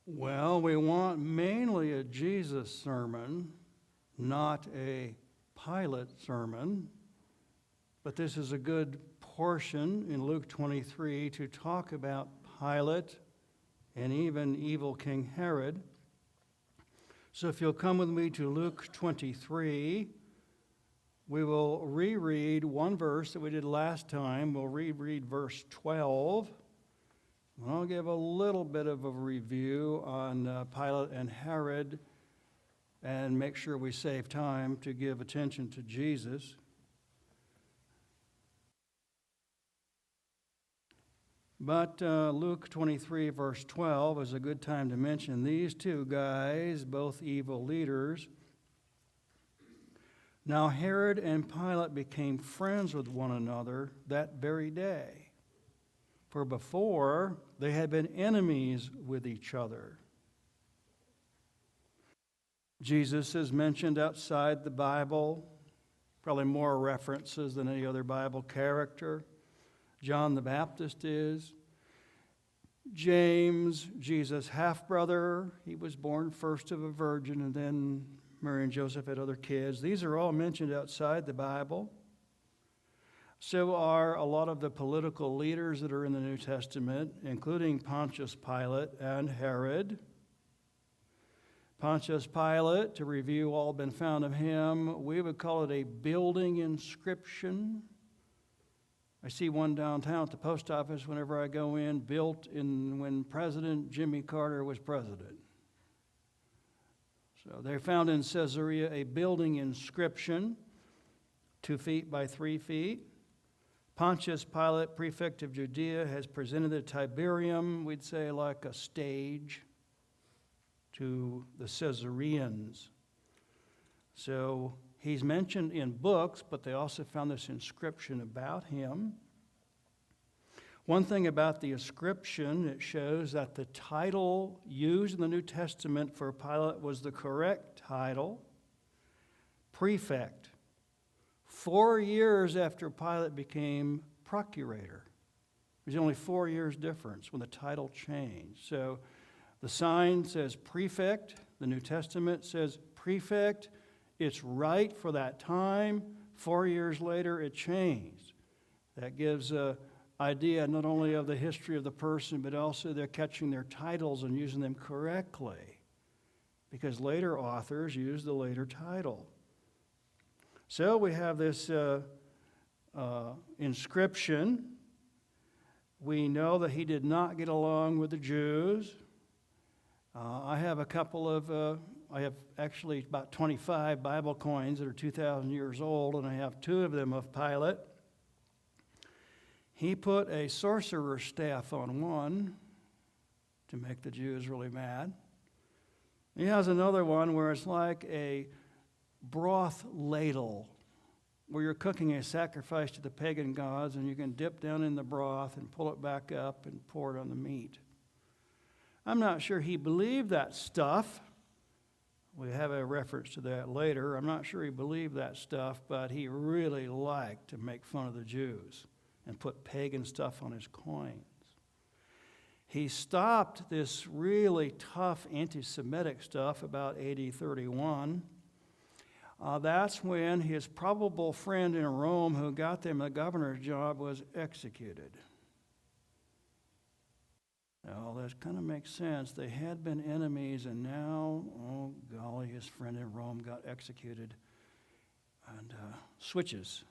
Well, we want mainly a Jesus sermon, not a Pilate sermon. But this is a good portion in Luke 23 to talk about Pilate and even evil King Herod. So if you'll come with me to Luke 23, we will reread one verse that we did last time. We'll reread verse 12. And I'll give a little bit of a review on Pilate and Herod and make sure we save time to give attention to Jesus. But Luke 23, verse 12 is a good time to mention these two guys, both evil leaders. Now Herod and Pilate became friends with one another that very day. For before, they had been enemies with each other. Jesus is mentioned outside the Bible, probably more references than any other Bible character. John the Baptist is. James, Jesus' half-brother, he was born first of a virgin, and then Mary and Joseph had other kids. These are all mentioned outside the Bible. So are a lot of the political leaders that are in the New Testament, including Pontius Pilate and Herod. Pontius Pilate, to review all been found of him, we would call it a building inscription. I see one downtown at the post office whenever I go in, built in when President Jimmy Carter was president. So they found in Caesarea a building inscription, 2 feet by 3 feet. Pontius Pilate, prefect of Judea, has presented the Tiberium, we'd say like a stage, to the Caesareans. So he's mentioned in books, but they also found this inscription about him. One thing about the inscription, it shows that the title used in the New Testament for Pilate was the correct title, prefect. 4 years after Pilate became procurator. There's only 4 years difference when the title changed. So the sign says prefect. The New Testament says prefect. It's right for that time. 4 years later, it changed. That gives an idea not only of the history of the person, but also they're catching their titles and using them correctly, because later authors use the later title. So we have this inscription. We know that he did not get along with the Jews. I have I have actually about 25 Bible coins that are 2,000 years old, and I have 2 of them of Pilate. He put a sorcerer's staff on one to make the Jews really mad. He has another one where it's like a broth ladle, where you're cooking a sacrifice to the pagan gods, and you can dip down in the broth and pull it back up and pour it on the meat. I'm not sure he believed that stuff. We have a reference to that later. I'm not sure he believed that stuff, but he really liked to make fun of the Jews and put pagan stuff on his coins. He stopped this really tough anti-Semitic stuff about AD 31. That's when his probable friend in Rome who got them the governor's job was executed. Now, that kind of makes sense. They had been enemies, and now, oh golly, his friend in Rome got executed. And switches.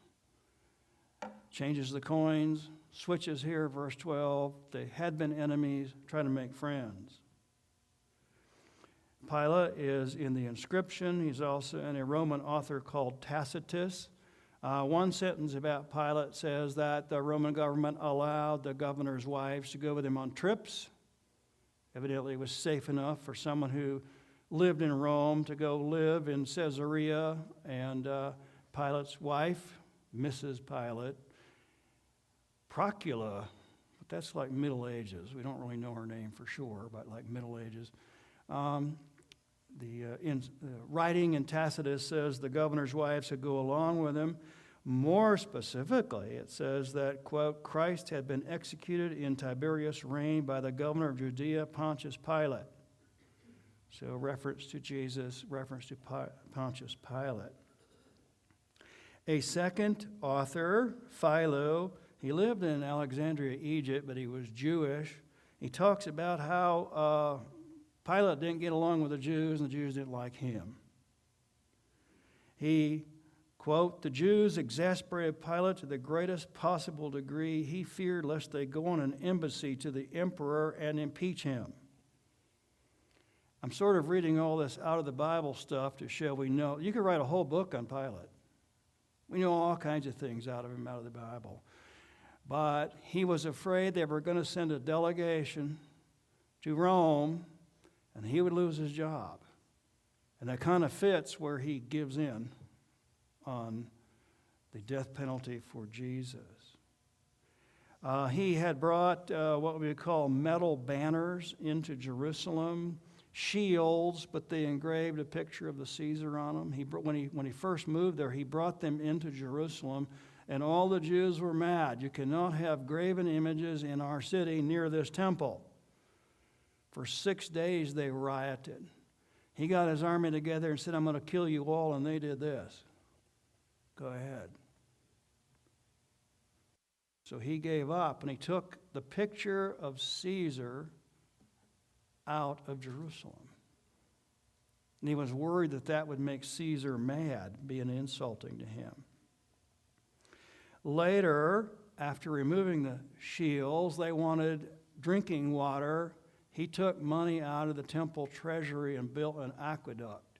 Changes the coins, switches here, verse 12. They had been enemies, trying to make friends. Pilate is in the inscription. He's also in a Roman author called Tacitus. One sentence about Pilate says that the Roman government allowed the governor's wives to go with him on trips. Evidently, it was safe enough for someone who lived in Rome to go live in Caesarea, and Pilate's wife, Mrs. Pilate, Procula, but that's like Middle Ages. We don't really know her name for sure, but like Middle Ages. Writing in Tacitus says the governor's wives would go along with him. More specifically, it says that, quote, Christ had been executed in Tiberius' reign by the governor of Judea, Pontius Pilate. So reference to Jesus, reference to Pontius Pilate. A second author, Philo, he lived in Alexandria, Egypt, but he was Jewish. He talks about how Pilate didn't get along with the Jews, and the Jews didn't like him. He, quote, "The Jews exasperated Pilate to the greatest possible degree. He feared lest they go on an embassy to the emperor and impeach him." I'm sort of reading all this out of the Bible stuff to show we know. You could write a whole book on Pilate. We know all kinds of things out of him, out of the Bible. But he was afraid they were going to send a delegation to Rome, and he would lose his job. And that kind of fits where he gives in on the death penalty for Jesus. He had brought what we would call metal banners into Jerusalem, shields, but they engraved a picture of the Caesar on them. When he first moved there, he brought them into Jerusalem, and all the Jews were mad. You cannot have graven images in our city near this temple. For 6 days they rioted. He got his army together and said, "I'm going to kill you all," and they did this. Go ahead. So he gave up, and he took the picture of Caesar out of Jerusalem. And he was worried that that would make Caesar mad, being insulting to him. Later, after removing the shields, they wanted drinking water. He took money out of the temple treasury and built an aqueduct.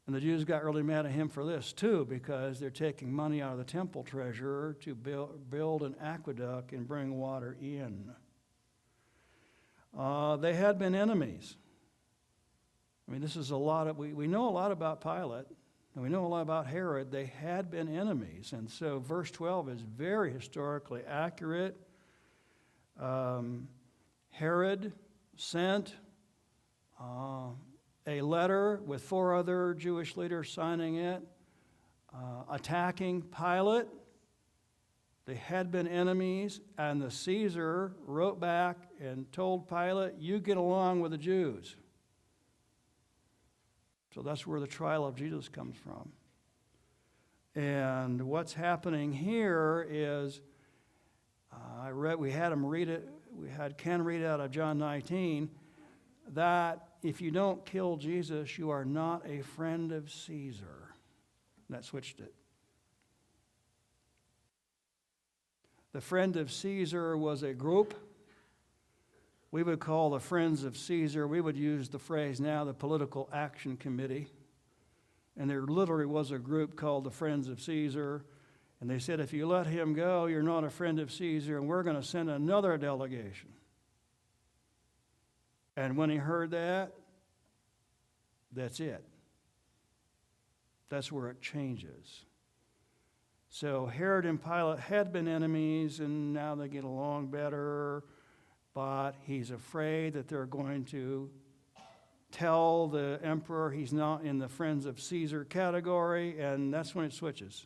And the Jews got really mad at him for this too, because they're taking money out of the temple treasurer to build an aqueduct and bring water in. They had been enemies. I mean, this is a lot of, we know a lot about Pilate, and we know a lot about Herod. They had been enemies. And so verse 12 is very historically accurate. Herod sent a letter with 4 other Jewish leaders signing it, attacking Pilate. They had been enemies, and the Caesar wrote back and told Pilate, "You get along with the Jews." So that's where the trial of Jesus comes from. And what's happening here is, we had Ken read out of John 19, that if you don't kill Jesus, you are not a friend of Caesar. And that switched it. The Friend of Caesar was a group we would call the Friends of Caesar. We would use the phrase now, the Political Action Committee. And there literally was a group called the Friends of Caesar. And they said, if you let him go, you're not a friend of Caesar, and we're going to send another delegation. And when he heard that, that's it. That's where it changes. So Herod and Pilate had been enemies, and now they get along better, but he's afraid that they're going to tell the emperor he's not in the Friends of Caesar category, and that's when it switches.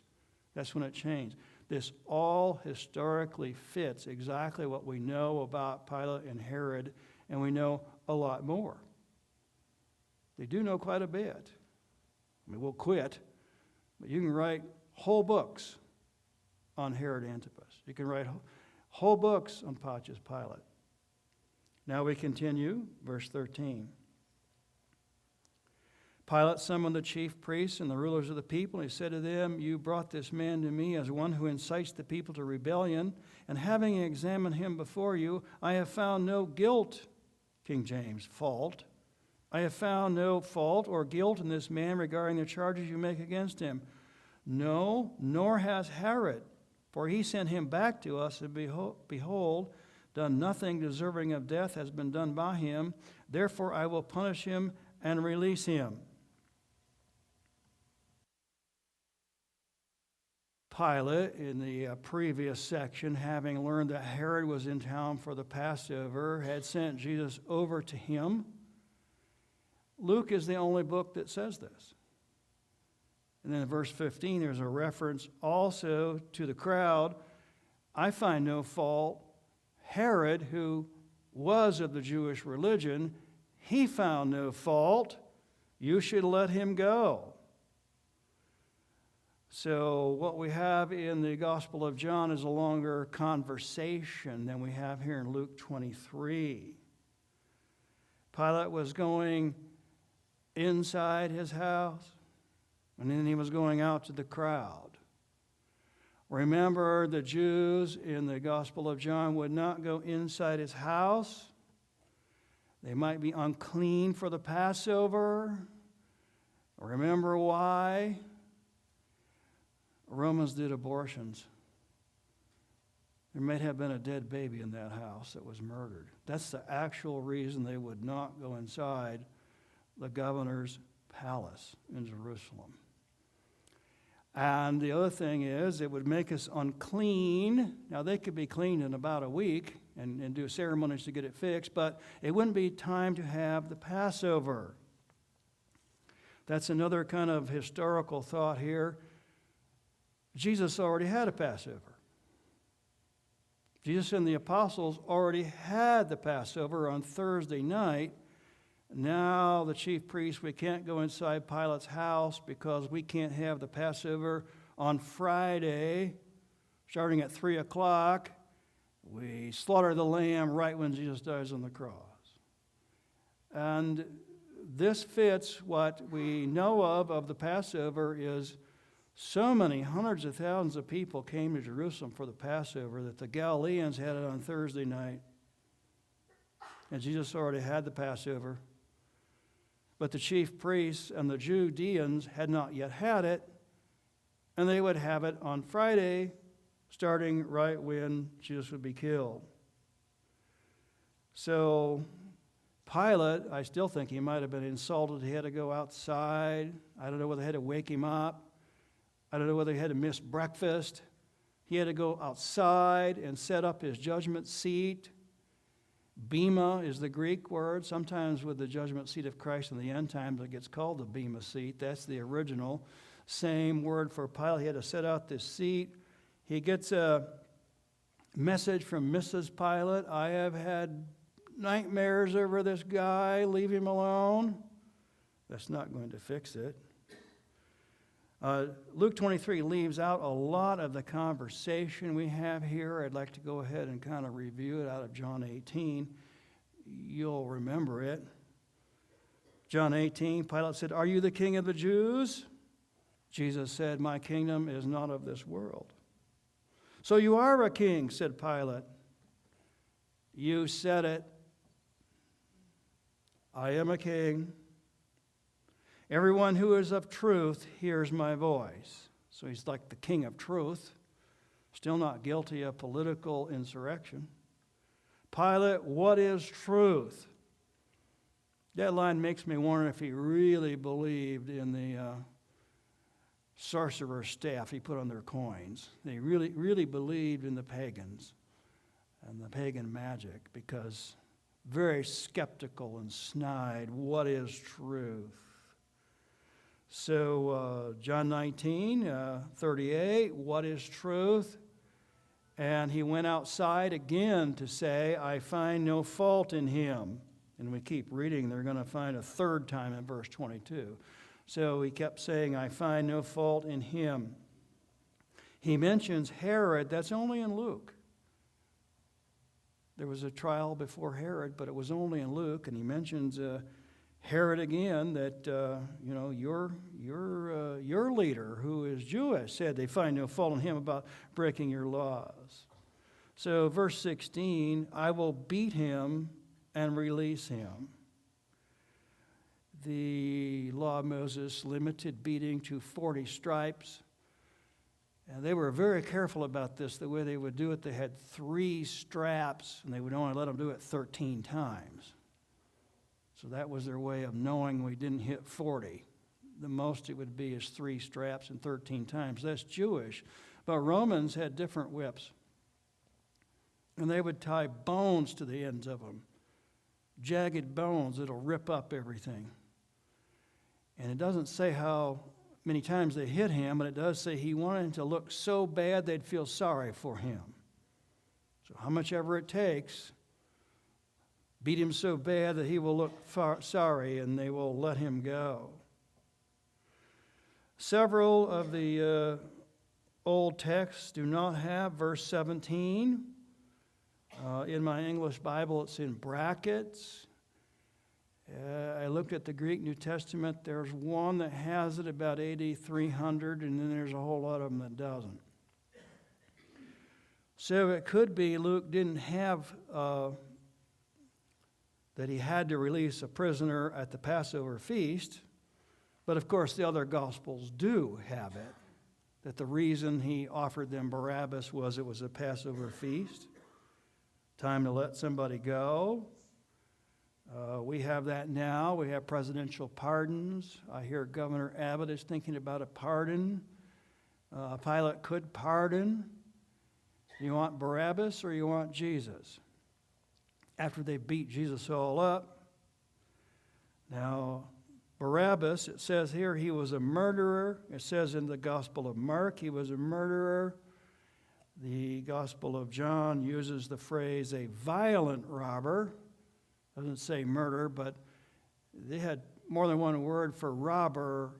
That's when it changed. This all historically fits exactly what we know about Pilate and Herod, and we know a lot more. They do know quite a bit. I mean, we'll quit, but you can write whole books on Herod Antipas. You can write whole books on Pontius Pilate. Now we continue, verse 13. Pilate summoned the chief priests and the rulers of the people, and he said to them, "You brought this man to me as one who incites the people to rebellion, and having examined him before you, I have found no guilt," King James, fault. "I have found no fault or guilt in this man regarding the charges you make against him. No, nor has Herod, for he sent him back to us, and behold, done nothing deserving of death has been done by him. Therefore I will punish him and release him." Pilate, in the previous section, having learned that Herod was in town for the Passover, had sent Jesus over to him. Luke is the only book that says this. And then in verse 15, there's a reference also to the crowd. "I find no fault. Herod, who was of the Jewish religion, He found no fault. You should let him go. So what we have in the Gospel of John is a longer conversation than we have here in Luke 23. Pilate was going inside his house, and then he was going out to the crowd. Remember, the Jews in the Gospel of John would not go inside his house. They might be unclean for the Passover. Remember why? Romans did abortions. There may have been a dead baby in that house that was murdered. That's the actual reason they would not go inside the governor's palace in Jerusalem. And the other thing is, it would make us unclean. Now, they could be cleaned in about a week and do ceremonies to get it fixed, but it wouldn't be time to have the Passover. That's another kind of historical thought here. Jesus already had a Passover. Jesus and the apostles already had the Passover on Thursday night. Now the chief priests, we can't go inside Pilate's house because we can't have the Passover on Friday, starting at 3 o'clock. We slaughter the lamb right when Jesus dies on the cross. And this fits what we know of the Passover is so many hundreds of thousands of people came to Jerusalem for the Passover that the Galileans had it on Thursday night. And Jesus already had the Passover. But the chief priests and the Judeans had not yet had it, and they would have it on Friday, starting right when Jesus would be killed. So Pilate, I still think he might have been insulted. He had to go outside. I don't know whether they had to wake him up. I don't know whether he had to miss breakfast. He had to go outside and set up his judgment seat. Bema is the Greek word. Sometimes with the judgment seat of Christ in the end times, it gets called the Bema seat. That's the original. Same word for Pilate. He had to set out this seat. He gets a message from Mrs. Pilate. I have had nightmares over this guy. Leave him alone. That's not going to fix it. Luke 23 leaves out a lot of the conversation we have here. I'd like to go ahead and kind of review it out of John 18. You'll remember it. John 18, Pilate said, "Are you the king of the Jews?" Jesus said, "My kingdom is not of this world." "So you are a king," said Pilate. "You said it. I am a king. Everyone who is of truth hears my voice." So he's like the king of truth, still not guilty of political insurrection. "Pilate, what is truth?" That line makes me wonder if he really believed in the sorcerer's staff he put on their coins. They really believed in the pagans and the pagan magic, because very skeptical and snide. What is truth? So John 19, 38, what is truth? And he went outside again to say, I find no fault in him. And we keep reading, they're going to find a third time in verse 22. So he kept saying, I find no fault in him. He mentions Herod. That's only in Luke. There was a trial before Herod, but it was only in Luke. And he mentions Herod again, that your leader, who is Jewish, said they find no fault in him about breaking your laws. So verse 16, I will beat him and release him. The law of Moses limited beating to 40 stripes. And they were very careful about this. The way they would do it, they had 3 straps, and they would only let them do it 13 times. So that was their way of knowing we didn't hit 40. The most it would be is 3 straps and 13 times. That's Jewish. But Romans had different whips. And they would tie bones to the ends of them. Jagged bones that'll rip up everything. And it doesn't say how many times they hit him, but it does say he wanted him to look so bad they'd feel sorry for him. So how much ever it takes, beat him so bad that he will look sorry, and they will let him go. Several of the old texts do not have verse 17. In my English Bible, it's in brackets. I looked at the Greek New Testament. There's one that has it about AD 300, and then there's a whole lot of them that doesn't. So it could be Luke didn't have that he had to release a prisoner at the Passover feast. But of course, the other Gospels do have it, that the reason he offered them Barabbas was it was a Passover feast. Time to let somebody go. We have that now. We have presidential pardons. I hear Governor Abbott is thinking about a pardon. Pilate could pardon. You want Barabbas or you want Jesus? After they beat Jesus all up. Now, Barabbas, it says here, he was a murderer. It says in the Gospel of Mark, he was a murderer. The Gospel of John uses the phrase a violent robber. Doesn't say murder, but they had more than one word for robber,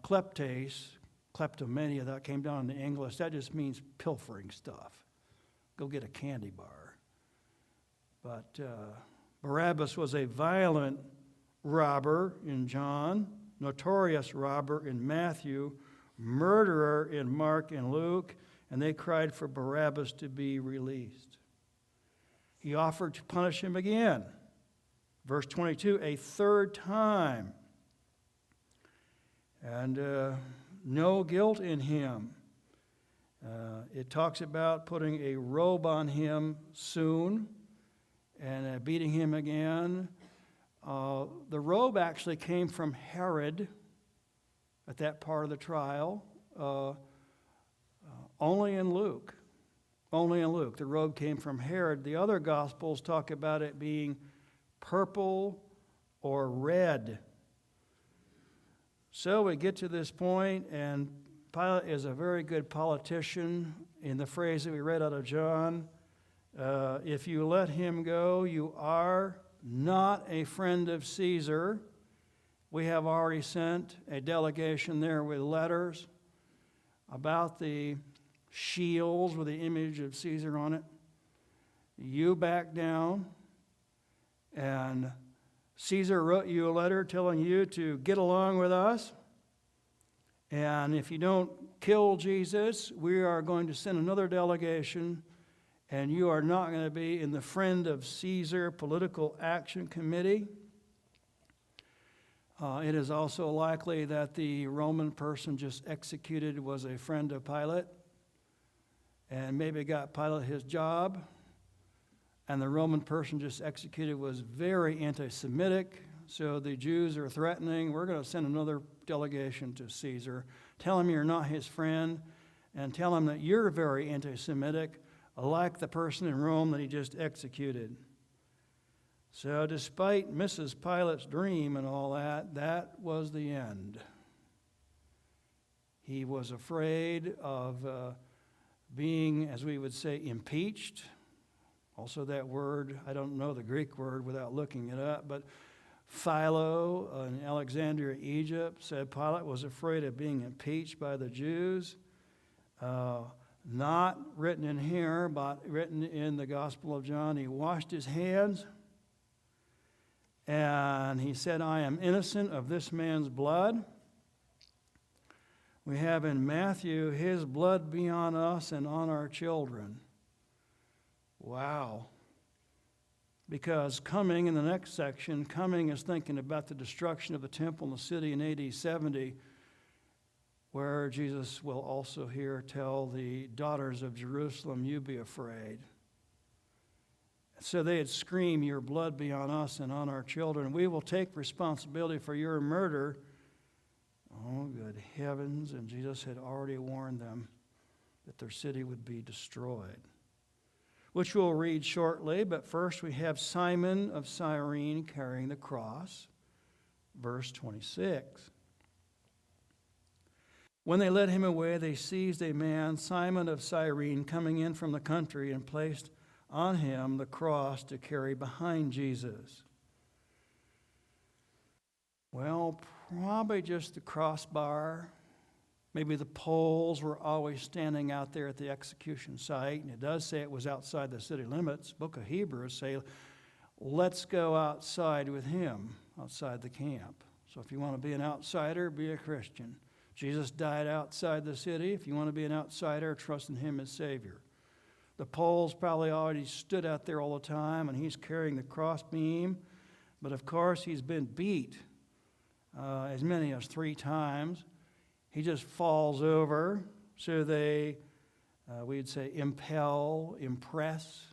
kleptes, kleptomania, that came down into English. That just means pilfering stuff. Go get a candy bar. But Barabbas was a violent robber in John, notorious robber in Matthew, murderer in Mark and Luke, and they cried for Barabbas to be released. He offered to punish him again. Verse 22, a third time. And no guilt in him. It talks about putting a robe on him soon and beating him again. The robe actually came from Herod at that part of the trial. Only in Luke. Only in Luke. The robe came from Herod. The other Gospels talk about it being purple or red. So we get to this point, and Pilate is a very good politician. In the phrase that we read out of John, if you let him go, you are not a friend of Caesar. We have already sent a delegation there with letters about the shields with the image of Caesar on it. You back down, and Caesar wrote you a letter telling you to get along with us. And if you don't kill Jesus, we are going to send another delegation, and you are not going to be in the Friend of Caesar Political Action Committee. It is also likely that the Roman person just executed was a friend of Pilate, and maybe got Pilate his job. And the Roman person just executed was very anti-Semitic. So the Jews are threatening, we're going to send another delegation to Caesar. Tell him you're not his friend, and tell him that you're very anti-Semitic, like the person in Rome that he just executed. So despite Mrs. Pilate's dream and all that, that was the end. He was afraid of being, as we would say, impeached. Also that word, I don't know the Greek word without looking it up, but Philo in Alexandria, Egypt, said Pilate was afraid of being impeached by the Jews. Not written in here, but written in the Gospel of John. He washed his hands, and he said, I am innocent of this man's blood. We have in Matthew, his blood be on us and on our children. Wow. Because coming in the next section, coming is thinking about the destruction of the temple and the city in AD 70, where Jesus will also here tell the daughters of Jerusalem, you be afraid. So they had screamed, your blood be on us and on our children. We will take responsibility for your murder. Oh, good heavens. And Jesus had already warned them that their city would be destroyed, which we'll read shortly. But first we have Simon of Cyrene carrying the cross. Verse 26. When they led him away, they seized a man, Simon of Cyrene, coming in from the country, and placed on him the cross to carry behind Jesus? Well, probably just the crossbar. Maybe the poles were always standing out there at the execution site, and it does say it was outside the city limits. Book of Hebrews say, let's go outside with him, outside the camp. So if you want to be an outsider, be a Christian. Jesus died outside the city. If you want to be an outsider, trust in him as Savior. The poles probably already stood out there all the time, and he's carrying the crossbeam. But of course, he's been beat as many as 3 times. He just falls over, so they, we'd say, impress.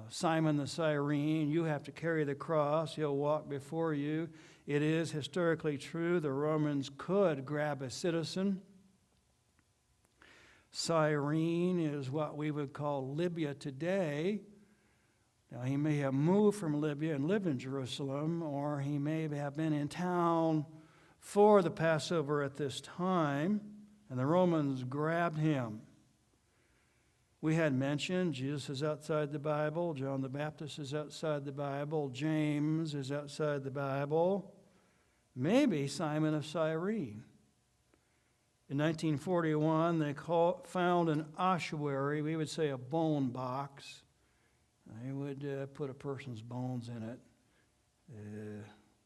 Simon the Cyrene, you have to carry the cross. He'll walk before you. It is historically true the Romans could grab a citizen. Cyrene is what we would call Libya today. Now, he may have moved from Libya and lived in Jerusalem, or he may have been in town for the Passover at this time, and the Romans grabbed him. We had mentioned Jesus is outside the Bible, John the Baptist is outside the Bible, James is outside the Bible, maybe Simon of Cyrene. In 1941, they found an ossuary, we would say a bone box. They would put a person's bones in it.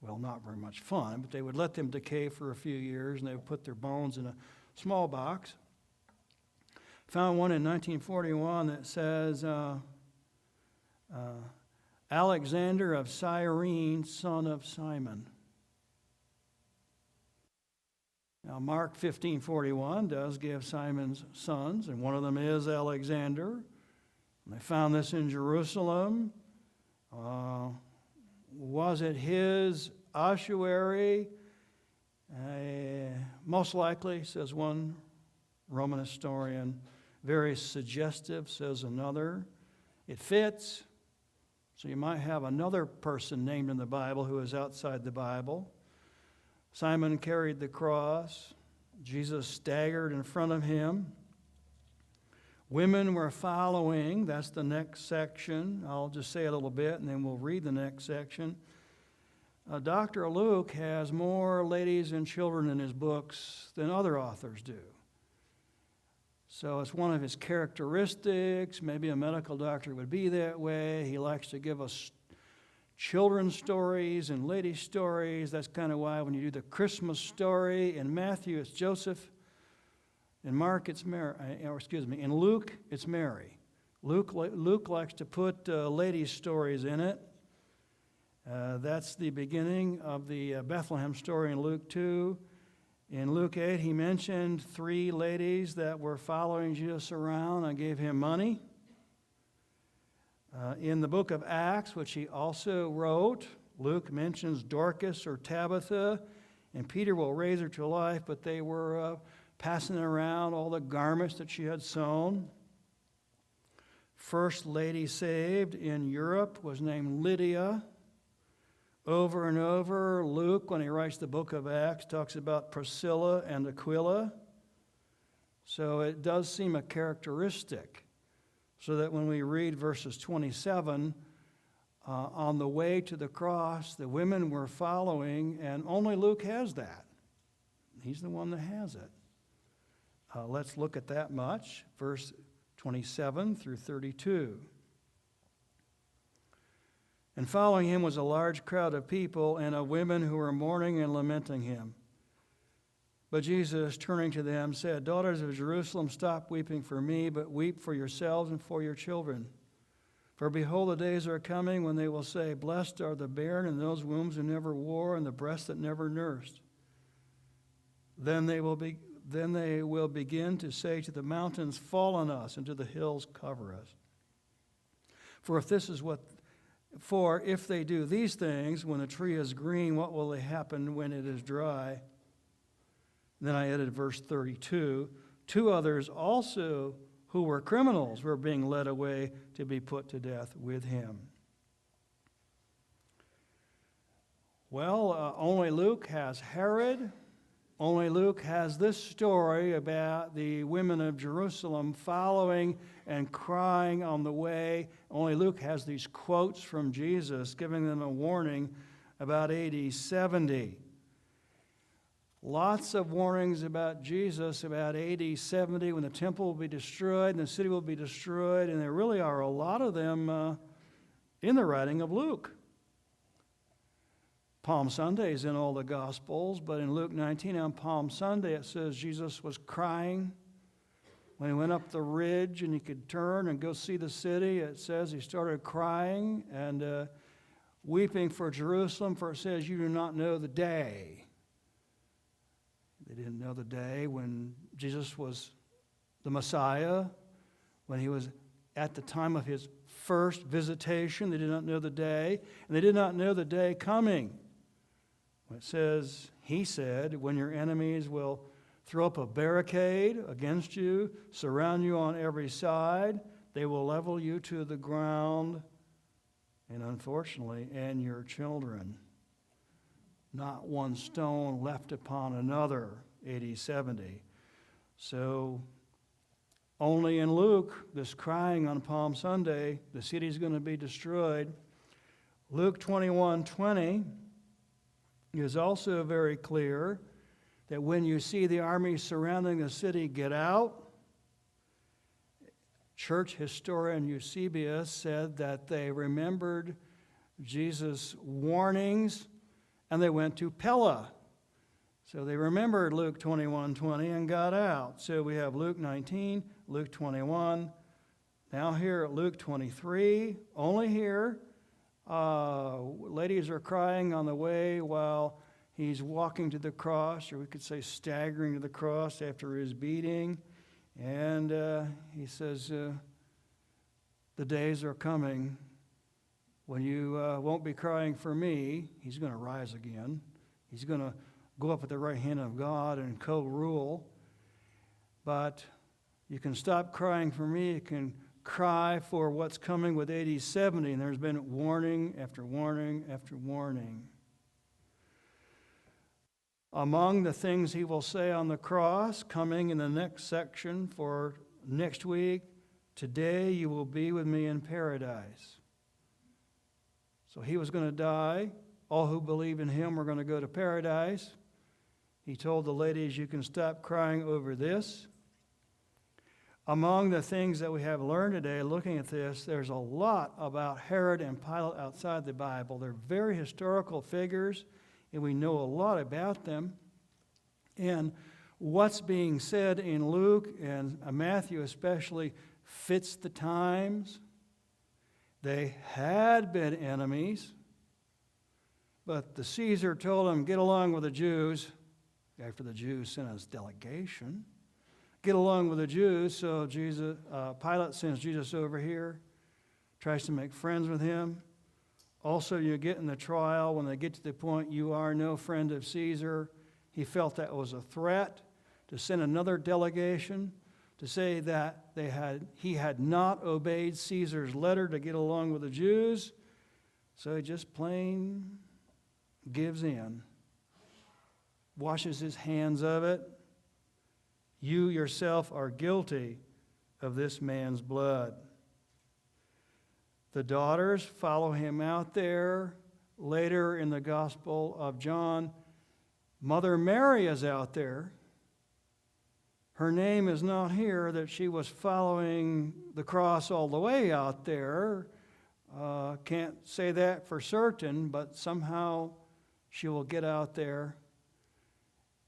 Well, not very much fun, but they would let them decay for a few years, and they would put their bones in a small box. Found one in 1941 that says, Alexander of Cyrene, son of Simon. Now, Mark 15:41 does give Simon's sons, and one of them is Alexander. And they found this in Jerusalem. Was it his ossuary? Most likely, says one Roman historian. Very suggestive, says another. It fits. So you might have another person named in the Bible who is outside the Bible. Simon carried the cross. Jesus staggered in front of him. Women were following. That's the next section. I'll just say a little bit, and then we'll read the next section. Dr. Luke has more ladies and children in his books than other authors do. So it's one of his characteristics. Maybe a medical doctor would be that way. He likes to give us children's stories and lady stories. That's kind of why when you do the Christmas story, in Matthew it's Joseph, in Mark it's Mary, in Luke it's Mary. Luke likes to put ladies' stories in it. That's the beginning of the Bethlehem story in Luke 2. In Luke 8, he mentioned 3 ladies that were following Jesus around and gave him money. In the book of Acts, which he also wrote, Luke mentions Dorcas or Tabitha, and Peter will raise her to life, but they were passing around all the garments that she had sewn. First lady saved in Europe was named Lydia. Over and over, Luke, when he writes the book of Acts, talks about Priscilla and Aquila. So it does seem a characteristic. So that when we read verses 27, on the way to the cross, the women were following, and only Luke has that. He's the one that has it. Let's look at that much, verse 27 through 32. And following him was a large crowd of people and of women who were mourning and lamenting him. But Jesus, turning to them, said, Daughters of Jerusalem, stop weeping for me, but weep for yourselves and for your children. For behold, the days are coming when they will say, Blessed are the barren and those wombs who never wore and the breasts that never nursed. Then they will begin to say to the mountains, Fall on us, and to the hills, cover us. For if they do these things, when a tree is green, what will happen when it is dry? Then I added verse 32. 2 others also who were criminals were being led away to be put to death with him. Well, only Luke has Herod, Only Luke has this story about the women of Jerusalem following and crying on the way. Only Luke has these quotes from Jesus giving them a warning about AD 70. Lots of warnings about Jesus about AD 70 when the temple will be destroyed and the city will be destroyed, and there really are a lot of them in the writing of Luke. Palm Sunday is in all the Gospels, but in Luke 19 on Palm Sunday it says Jesus was crying. When he went up the ridge and he could turn and go see the city, it says he started crying and weeping for Jerusalem, for it says, "You do not know the day." They didn't know the day when Jesus was the Messiah, when he was at the time of his first visitation. They did not know the day, and they did not know the day coming. It says, he said, when your enemies will throw up a barricade against you, surround you on every side, they will level you to the ground, and unfortunately, and your children. Not one stone left upon another, AD 70. So, only in Luke, this crying on Palm Sunday, the city's going to be destroyed. Luke 21:20 is also very clear that when you see the army surrounding the city, get out. Church historian Eusebius said that they remembered Jesus' warnings and they went to Pella. So they remembered Luke 21:20 and got out. So we have Luke 19, Luke 21. Now here at Luke 23, only here, ladies are crying on the way while he's walking to the cross, or we could say staggering to the cross after his beating. And he says, the days are coming when you won't be crying for me. He's going to rise again. He's going to go up at the right hand of God and co-rule. But you can stop crying for me. You can cry for what's coming with AD 70. And there's been warning after warning after warning. Among the things he will say on the cross, coming in the next section for next week, today you will be with me in paradise. So he was going to die. All who believe in him are going to go to paradise. He told the ladies, you can stop crying over this. Among the things that we have learned today, looking at this, there's a lot about Herod and Pilate outside the Bible. They're very historical figures, and we know a lot about them. And what's being said in Luke and Matthew especially fits the times. They had been enemies, but the Caesar told them, get along with the Jews, after the Jews sent his delegation. Get along with the Jews, so Pilate sends Jesus over here, tries to make friends with him. Also, you get in the trial, when they get to the point, you are no friend of Caesar. He felt that was a threat to send another delegation to say that he had not obeyed Caesar's letter to get along with the Jews. So he just plain gives in, washes his hands of it. You yourself are guilty of this man's blood. The daughters follow him out there. Later in the Gospel of John, Mother Mary is out there. Her name is not here, that she was following the cross all the way out there. Can't say that for certain, but somehow she will get out there.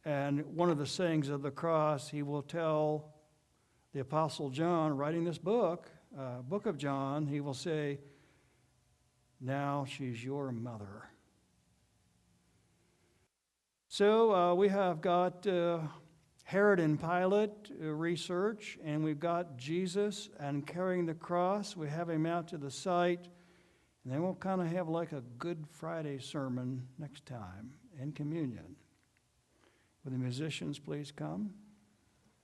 And one of the sayings of the cross, he will tell the Apostle John, writing this book of John, he will say, now she's your mother. So we have got Herod and Pilate research, and we've got Jesus and carrying the cross. We have him out to the site, and then we'll kind of have like a Good Friday sermon next time in communion. Will the musicians please come?